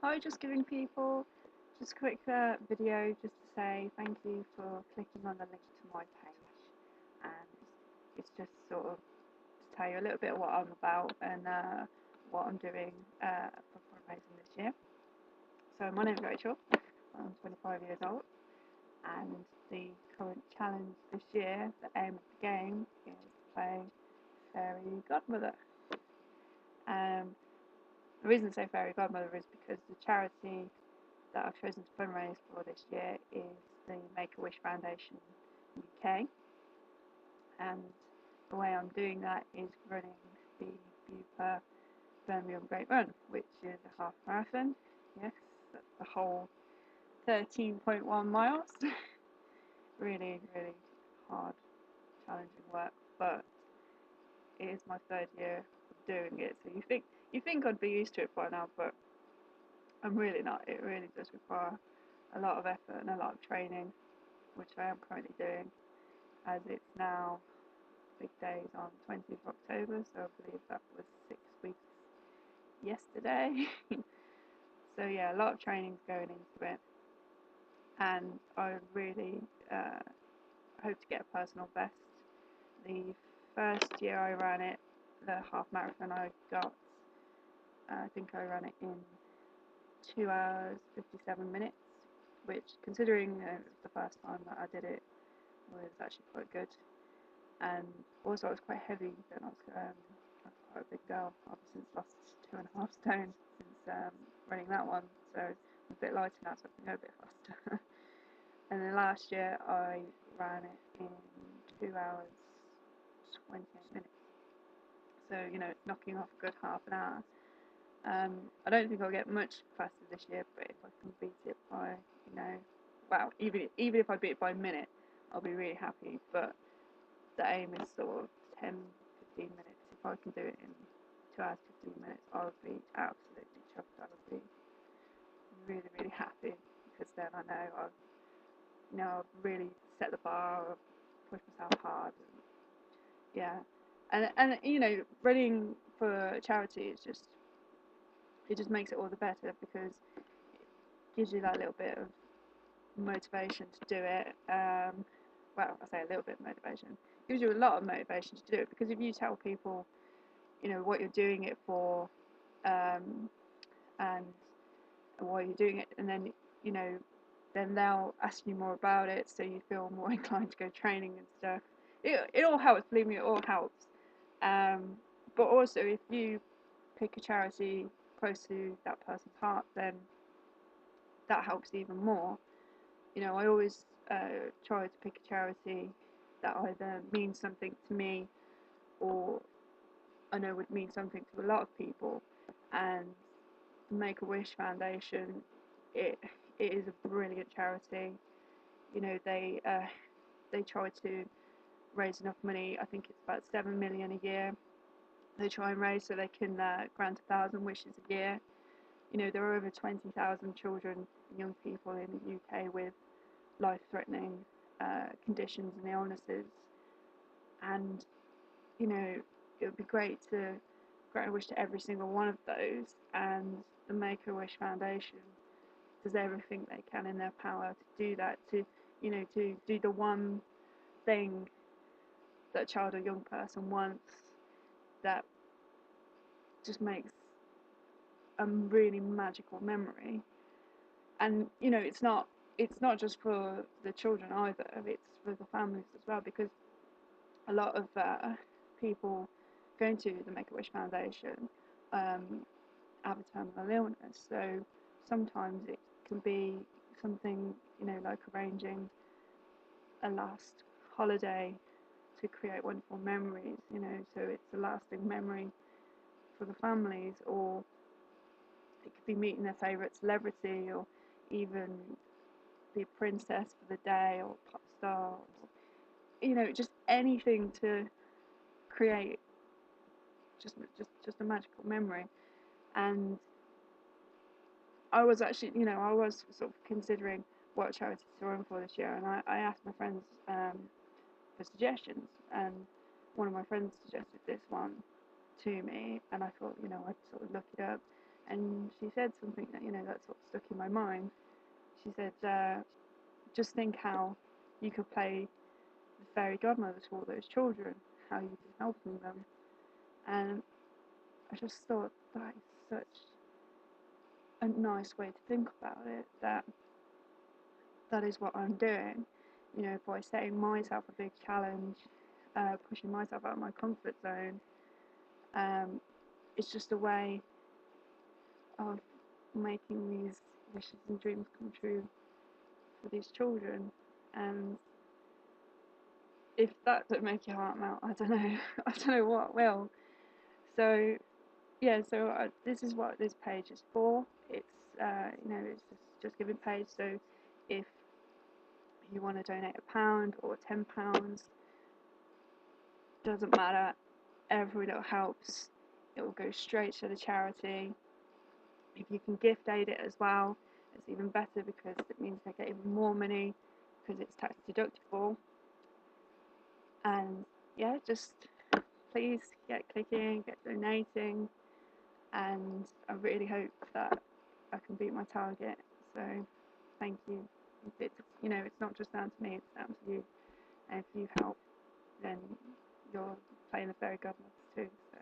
I was just giving people just a quick video just to say thank you for clicking on the link to my page, and it's just sort of to tell you a little bit of what I'm about and what I'm doing for fundraising this year. So my name is Rachel. I'm 25 years old, and the current challenge this year, the aim of the game, is to play fairy godmother. Um, the reason I say fairy godmother is because the charity that I've chosen to fundraise for this year is the Make-A-Wish Foundation UK, and the way I'm doing that is running the Bupa Birmingham Great Run, which is a half marathon. Yes, that's the whole 13.1 miles. Really, really hard, challenging work, but it is my third year of doing it. So you think I'd be used to it by now, but I'm really not. It really does require a lot of effort and a lot of training, which I am currently doing, as it's now big days on 20th of October, so I believe that was 6 weeks yesterday. So yeah, a lot of training's going into it, and I really hope to get a personal best. The first year I ran it, the half marathon, I think I ran it in 2 hours 57 minutes, which, considering it was the first time that I did it, was actually quite good. And also I was quite heavy then. I was quite a big girl. I've since lost 2.5 stone since running that one, so I'm a bit lighter now, so I can go a bit faster. And then last year I ran it in 2 hours 28 minutes, so knocking off a good half an hour. I don't think I'll get much faster this year, but if I can beat it by, well, even if I beat it by a minute, I'll be really happy. But the aim is sort of 10, 15 minutes. If I can do it in 2 hours, 15 minutes, I would be absolutely chuffed. I would be really, really happy, because then I know I've really set the bar, I've pushed myself hard. And yeah, and running for a charity is it just makes it all the better, because it gives you that little bit of motivation to do it. Well, I say a little bit of motivation. It gives you a lot of motivation to do it, because if you tell people, what you're doing it for, um, and why you're doing it, and then you know, then they'll ask you more about it, so you feel more inclined to go training and stuff. It all helps. Believe me, it all helps. Um, but also, if you pick a charity close to that person's heart, then that helps even more. I always try to pick a charity that either means something to me, or I know would mean something to a lot of people. And the Make a Wish Foundation, it it is a brilliant charity. They try to raise enough money. I think it's about 7 million a year. They try and raise so they can grant 1,000 wishes a year. There are over 20,000 children and young people in the UK with life-threatening conditions and illnesses, and it would be great to grant a wish to every single one of those. And the Make a Wish Foundation does everything they can in their power to do that, to do the one thing that a child or young person wants, that just makes a really magical memory. And it's not just for the children either, it's for the families as well, because a lot of people going to the Make-A-Wish Foundation um, have a terminal illness. So sometimes it can be something, like arranging a last holiday to create wonderful memories, so it's a lasting memory for the families. Or it could be meeting their favourite celebrity, or even be a princess for the day, or pop star, or, just anything to create just a magical memory. And I was sort of considering what charity to run for this year, and I asked my friends for suggestions, and one of my friends suggested this one to me, and I thought, I'd sort of look it up. and she said something that, that sort of stuck in my mind. She said, just think how you could play the fairy godmother to all those children, how you'd be helping them. And I just thought that is such a nice way to think about it, that is what I'm doing, by setting myself a big challenge, pushing myself out of my comfort zone. It's just a way of making these wishes and dreams come true for these children. And if that doesn't make your heart melt, I don't know, I don't know what will. So yeah, so this is what this page is for. It's it's just giving page. So if you want to donate £1 or £10, doesn't matter. Every little helps. It will go straight to the charity. If you can gift aid it as well, it's even better because it means they get even more money because it's tax deductible. And yeah, just please get clicking, get donating, and I really hope that I can beat my target. So thank you. It's not just down to me, it's down to you. And if you help, then you're playing the fairy godmother too. So